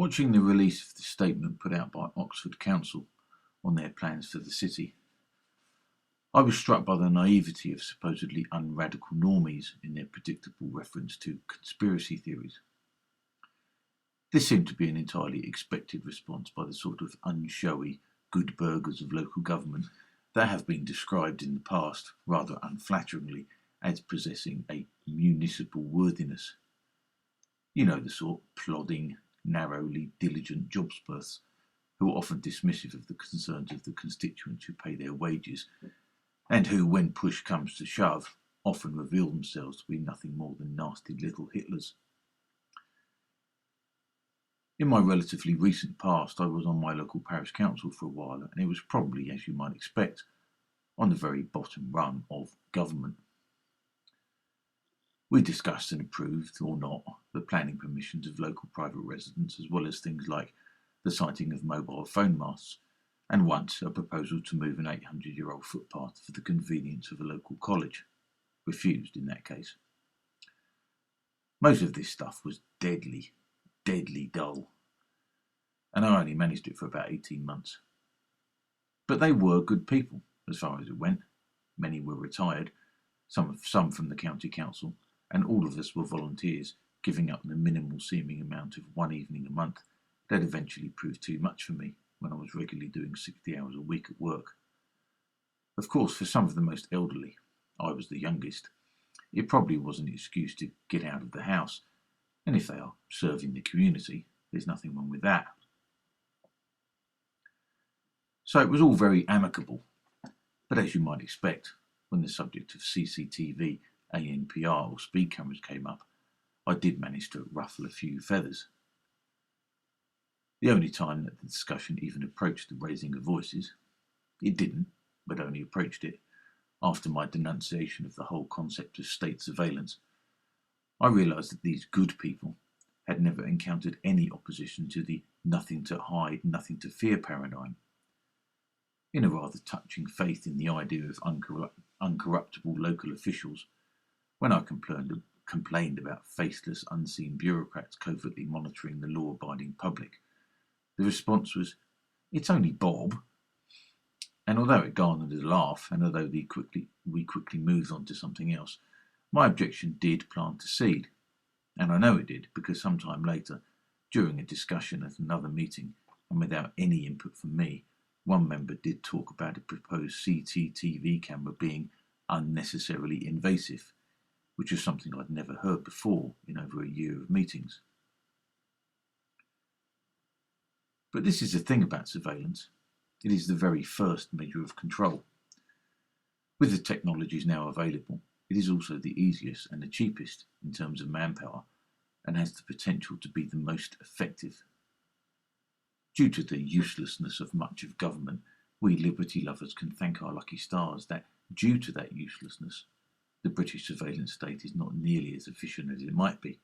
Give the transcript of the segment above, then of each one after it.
Watching the release of the statement put out by Oxford Council on their plans for the city, I was struck by the naivety of supposedly unradical normies in their predictable reference to conspiracy theories. This seemed to be an entirely expected response by the sort of unshowy good burghers of local government that have been described in the past, rather unflatteringly, as possessing a municipal worthiness. You know the sort, plodding, narrowly diligent jobsworths who are often dismissive of the concerns of the constituents who pay their wages, and who, when push comes to shove, often reveal themselves to be nothing more than nasty little Hitlers. In my relatively recent past, I was on my local parish council for a while, and it was probably, as you might expect, on the very bottom rung of government. We discussed and approved, or not, the planning permissions of local private residents, as well as things like the siting of mobile phone masts, and once a proposal to move an 800-year-old footpath for the convenience of a local college. Refused in that case. Most of this stuff was deadly dull, and I only managed it for about 18 months. But they were good people, as far as it went. Many were retired, some from the county council, and all of us were volunteers, giving up the minimal seeming amount of one evening a month that eventually proved too much for me when I was regularly doing 60 hours a week at work. Of course, for some of the most elderly, I was the youngest, it probably was an excuse to get out of the house, and if they are serving the community, there's nothing wrong with that. So it was all very amicable, but as you might expect, when the subject of CCTV, ANPR or speed cameras came up, I did manage to ruffle a few feathers. The only time that the discussion even approached the raising of voices, it didn't, but only approached it, after my denunciation of the whole concept of state surveillance, I realised that these good people had never encountered any opposition to the nothing to hide, nothing to fear paradigm. In a rather touching faith in the idea of uncorruptible local officials, when I complained about faceless, unseen bureaucrats covertly monitoring the law-abiding public, the response was, "It's only Bob." And although it garnered a laugh, and although we quickly moved on to something else, my objection did plant a seed. And I know it did, because sometime later, during a discussion at another meeting, and without any input from me, one member did talk about a proposed CCTV camera being unnecessarily invasive, which was something I'd never heard before in over a year of meetings. But this is the thing about surveillance. It is the very first measure of control. With the technologies now available, it is also the easiest and the cheapest in terms of manpower, and has the potential to be the most effective. Due to the uselessness of much of government, we liberty lovers can thank our lucky stars that, due to that uselessness, the British surveillance state is not nearly as efficient as it might be.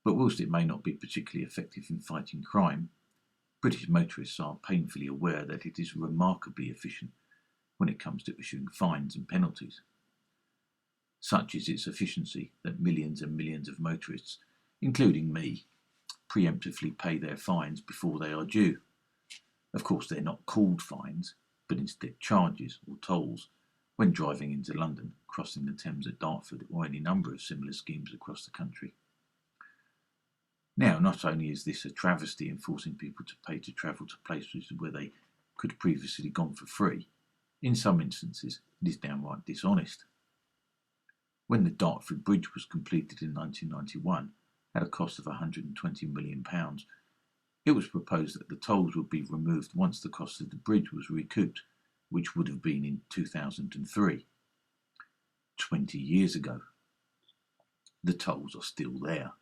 But whilst it may not be particularly effective in fighting crime, British motorists are painfully aware that it is remarkably efficient when it comes to issuing fines and penalties. Such is its efficiency that millions and millions of motorists, including me, preemptively pay their fines before they are due. Of course, they're not called fines, but instead charges or tolls when driving into London, crossing the Thames at Dartford, or any number of similar schemes across the country. Now, not only is this a travesty in forcing people to pay to travel to places where they could have previously gone for free, in some instances it is downright dishonest. When the Dartford Bridge was completed in 1991, at a cost of £120 million, it was proposed that the tolls would be removed once the cost of the bridge was recouped, which would have been in 2003. 20 years ago. The tolls are still there.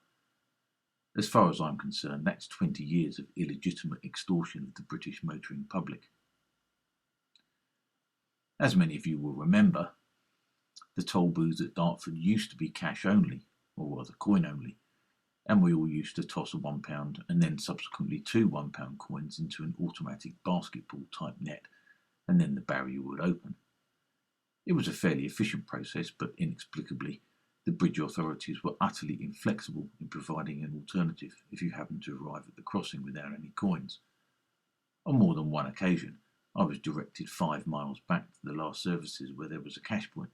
As far as I'm concerned, that's 20 years of illegitimate extortion of the British motoring public. As many of you will remember, the toll booths at Dartford used to be cash only, or rather coin only, and we all used to toss a £1 and then subsequently two £1 coins into an automatic basketball type net, and then the barrier would open. It was a fairly efficient process, but inexplicably, The bridge authorities were utterly inflexible in providing an alternative if you happened to arrive at the crossing without any coins. On more than one occasion, I was directed 5 miles back to the last services where there was a cash point.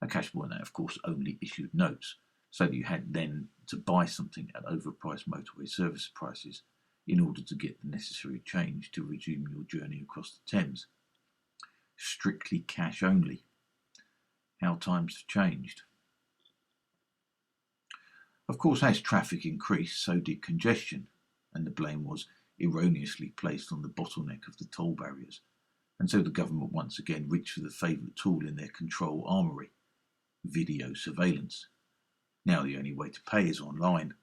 A cash point that, of course, only issued notes, so that you had then to buy something at overpriced motorway service prices in order to get the necessary change to resume your journey across the Thames. Strictly cash only. How times have changed. Of course, as traffic increased, so did congestion, and the blame was erroneously placed on the bottleneck of the toll barriers, and so the government once again reached for the favourite tool in their control armoury, video surveillance. Now the only way to pay is online.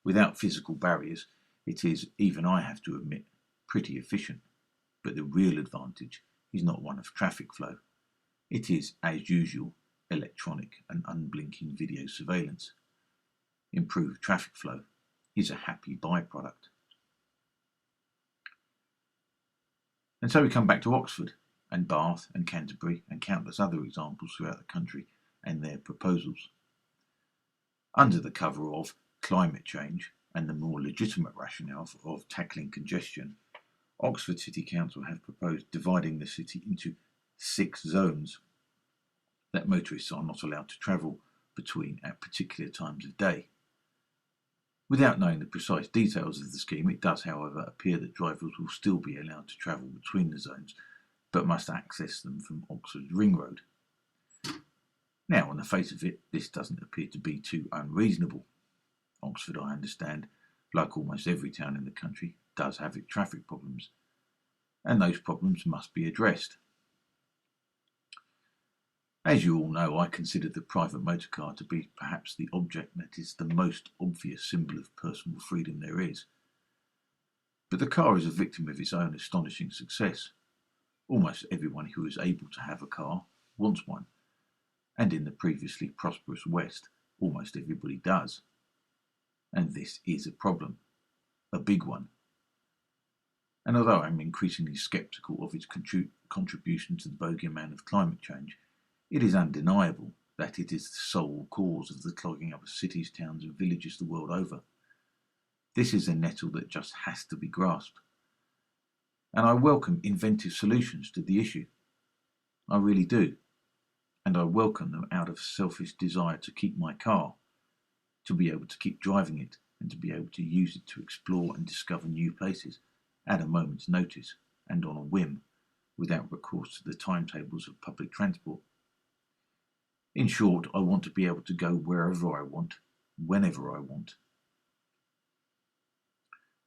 Without physical barriers, it is, even I have to admit, pretty efficient. But the real advantage is not one of traffic flow. It is, as usual, electronic and unblinking video surveillance. Improved traffic flow is a happy byproduct. And so we come back to Oxford and Bath and Canterbury and countless other examples throughout the country and their proposals. Under the cover of climate change and the more legitimate rationale of tackling congestion, Oxford City Council have proposed dividing the city into 6 zones that motorists are not allowed to travel between at particular times of day. Without knowing the precise details of the scheme, it does, however, appear that drivers will still be allowed to travel between the zones, but must access them from Oxford's Ring Road. Now, on the face of it, this doesn't appear to be too unreasonable. Oxford, I understand, like almost every town in the country, does have its traffic problems, and those problems must be addressed. As you all know, I consider the private motor car to be perhaps the object that is the most obvious symbol of personal freedom there is. But the car is a victim of its own astonishing success. Almost everyone who is able to have a car wants one, and in the previously prosperous West, almost everybody does. And this is a problem, a big one. And although I'm increasingly sceptical of its contribution to the bogeyman of climate change, it is undeniable that it is the sole cause of the clogging up of cities, towns and villages the world over. This is a nettle that just has to be grasped. And I welcome inventive solutions to the issue. I really do. And I welcome them out of selfish desire to keep my car, to be able to keep driving it, and to be able to use it to explore and discover new places at a moment's notice and on a whim, without recourse to the timetables of public transport. In short, I want to be able to go wherever I want, whenever I want.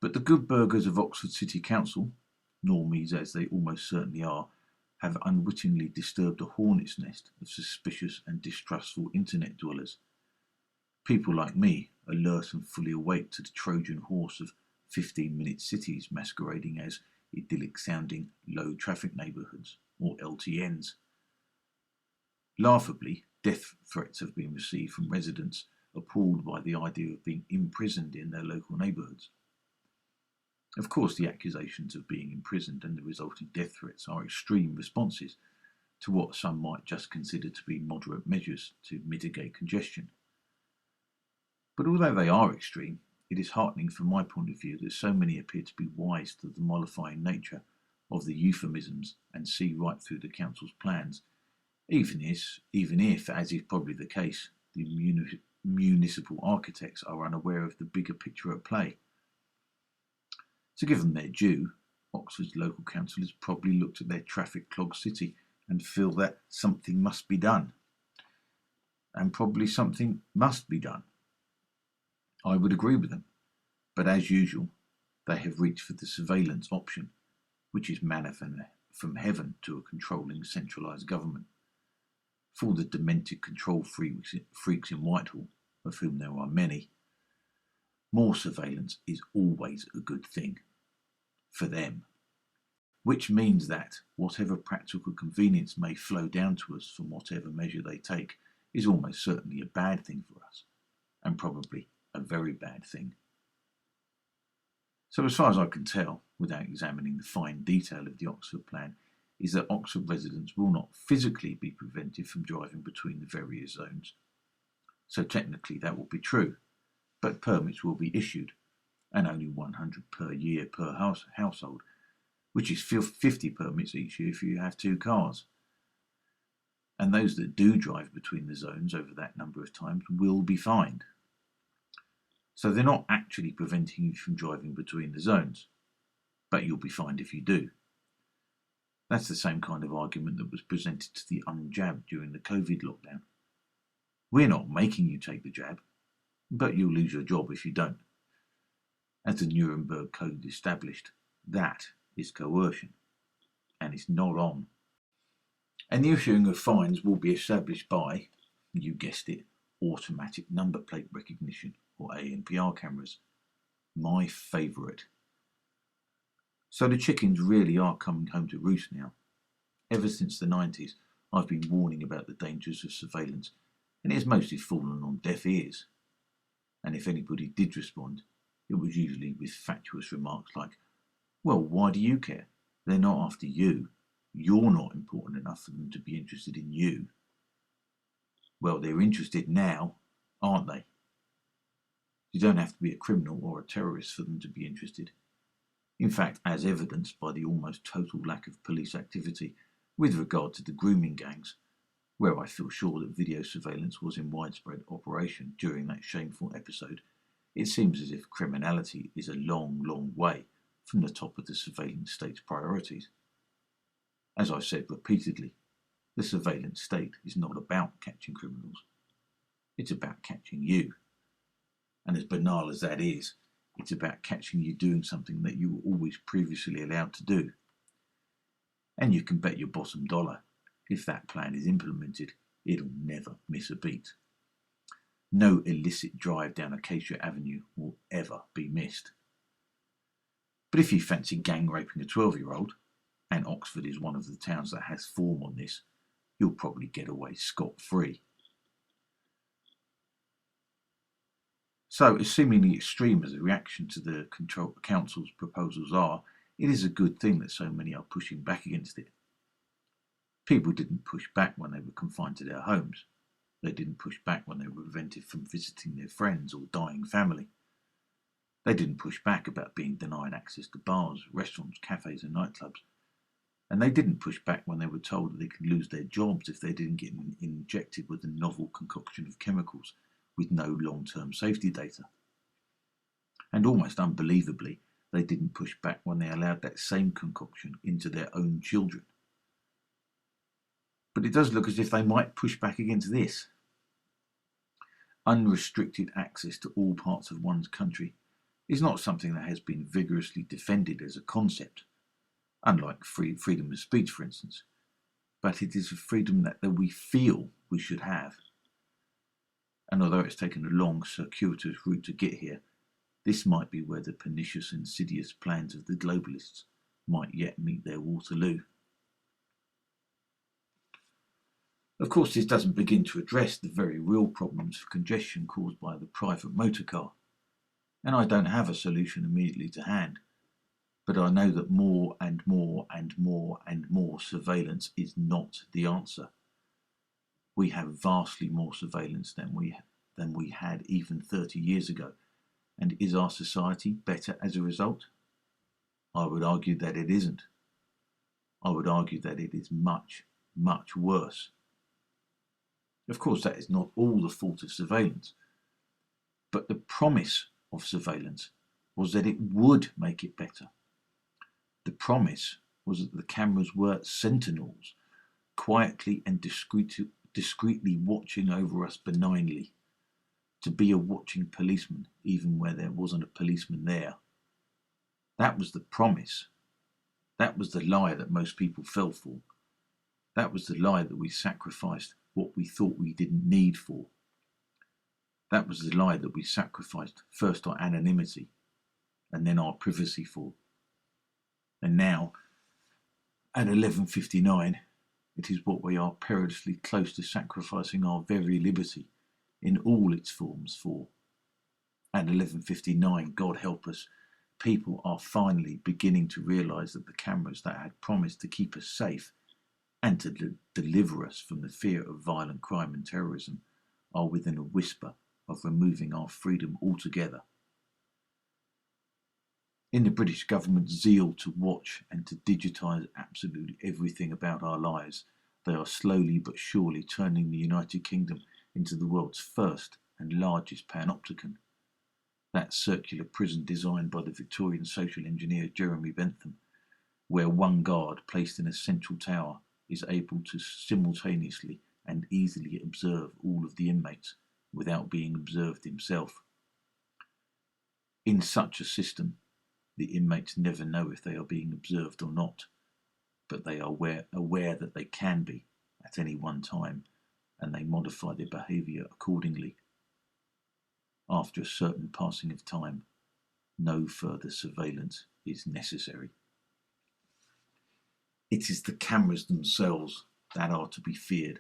But the good burghers of Oxford City Council, normies as they almost certainly are, have unwittingly disturbed a hornet's nest of suspicious and distrustful internet dwellers. People like me, alert and fully awake to the Trojan horse of 15-minute cities masquerading as idyllic-sounding low-traffic neighbourhoods, or LTNs. Laughably, death threats have been received from residents appalled by the idea of being imprisoned in their local neighbourhoods. Of course, the accusations of being imprisoned and the resulting death threats are extreme responses to what some might just consider to be moderate measures to mitigate congestion. But although they are extreme, it is heartening from my point of view that so many appear to be wise to the mollifying nature of the euphemisms and see right through the council's plans, even if, as is probably the case, the municipal architects are unaware of the bigger picture at play. To give them their due, Oxford's local councillors probably looked at their traffic-clogged city and feel that something must be done. And probably something must be done. I would agree with them, but as usual, they have reached for the surveillance option, which is manna from heaven to a controlling centralised government. For the demented control freaks in Whitehall, of whom there are many, more surveillance is always a good thing. For them. Which means that whatever practical convenience may flow down to us from whatever measure they take is almost certainly a bad thing for us, and probably a very bad thing. So as far as I can tell, without examining the fine detail of the Oxford plan, is that Oxford residents will not physically be prevented from driving between the various zones, So technically that will be true, but permits will be issued, and only 100 per year per household, which is 50 permits each year if you have 2 cars. And those that do drive between the zones over that number of times will be fined. So they're not actually preventing you from driving between the zones, but you'll be fined if you do. That's the same kind of argument that was presented to the unjabbed during the COVID lockdown. We're not making you take the jab, but you'll lose your job if you don't. As the Nuremberg Code established, that is coercion, and it's not on. And the issuing of fines will be established by, you guessed it, automatic number plate recognition, or ANPR cameras. My favourite. So the chickens really are coming home to roost now. Ever since the 90s, I've been warning about the dangers of surveillance, and it has mostly fallen on deaf ears. And if anybody did respond, it was usually with fatuous remarks like, well, why do you care? They're not after you. You're not important enough for them to be interested in you. Well, they're interested now, aren't they? You don't have to be a criminal or a terrorist for them to be interested. In fact, as evidenced by the almost total lack of police activity with regard to the grooming gangs, where I feel sure that video surveillance was in widespread operation during that shameful episode, it seems as if criminality is a long, long way from the top of the surveillance state's priorities. As I've said repeatedly, the surveillance state is not about catching criminals. It's about catching you. And as banal as that is, it's about catching you doing something that you were always previously allowed to do. And you can bet your bottom dollar, if that plan is implemented, it'll never miss a beat. No illicit drive down Acacia Avenue will ever be missed. But if you fancy gang raping a 12-year-old, and Oxford is one of the towns that has form on this, you'll probably get away scot-free. So, as seemingly extreme as the reaction to the Council's proposals are, it is a good thing that so many are pushing back against it. People didn't push back when they were confined to their homes. They didn't push back when they were prevented from visiting their friends or dying family. They didn't push back about being denied access to bars, restaurants, cafes and nightclubs. And they didn't push back when they were told that they could lose their jobs if they didn't get injected with a novel concoction of chemicals with no long-term safety data. And almost unbelievably, they didn't push back when they allowed that same concoction into their own children. But it does look as if they might push back against this. Unrestricted access to all parts of one's country is not something that has been vigorously defended as a concept, unlike freedom of speech, for instance, but it is a freedom that we feel we should have. And although it's taken a long, circuitous route to get here, this might be where the pernicious, insidious plans of the globalists might yet meet their Waterloo. Of course, this doesn't begin to address the very real problems of congestion caused by the private motor car, and I don't have a solution immediately to hand, but I know that more and more and more and more surveillance is not the answer. We have vastly more surveillance than we had even 30 years ago, and is our society better as a result? I would argue that it isn't. I would argue that it is much, much worse. Of course, that is not all the fault of surveillance, but the promise of surveillance was that it would make it better. The promise was that the cameras were sentinels, quietly and discreetly watching over us benignly, to be a watching policeman even where there wasn't a policeman there. That was the promise. That was the lie that most people fell for. That was the lie that we sacrificed what we thought we didn't need for. That was the lie that we sacrificed first our anonymity and then our privacy for. And now, at 11:59, it is what we are perilously close to sacrificing our very liberty in all its forms for. At 11:59, God help us, people are finally beginning to realise that the cameras that had promised to keep us safe and to deliver us from the fear of violent crime and terrorism are within a whisper of removing our freedom altogether. In the British government's zeal to watch and to digitise absolutely everything about our lives, they are slowly but surely turning the United Kingdom into the world's first and largest panopticon. That circular prison designed by the Victorian social engineer Jeremy Bentham, where one guard placed in a central tower is able to simultaneously and easily observe all of the inmates without being observed himself. In such a system, the inmates never know if they are being observed or not, but they are aware that they can be at any one time, and they modify their behaviour accordingly. After a certain passing of time, no further surveillance is necessary. It is the cameras themselves that are to be feared.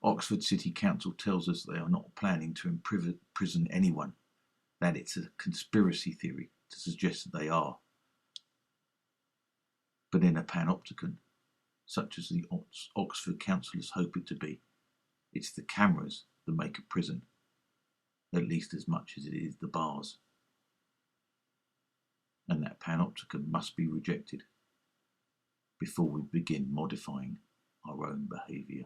Oxford City Council tells us they are not planning to imprison anyone, that it's a conspiracy theory to suggest that they are. But in a panopticon, such as the Oxford councillors hope it to be, it's the cameras that make a prison, at least as much as it is the bars. And that panopticon must be rejected before we begin modifying our own behaviour.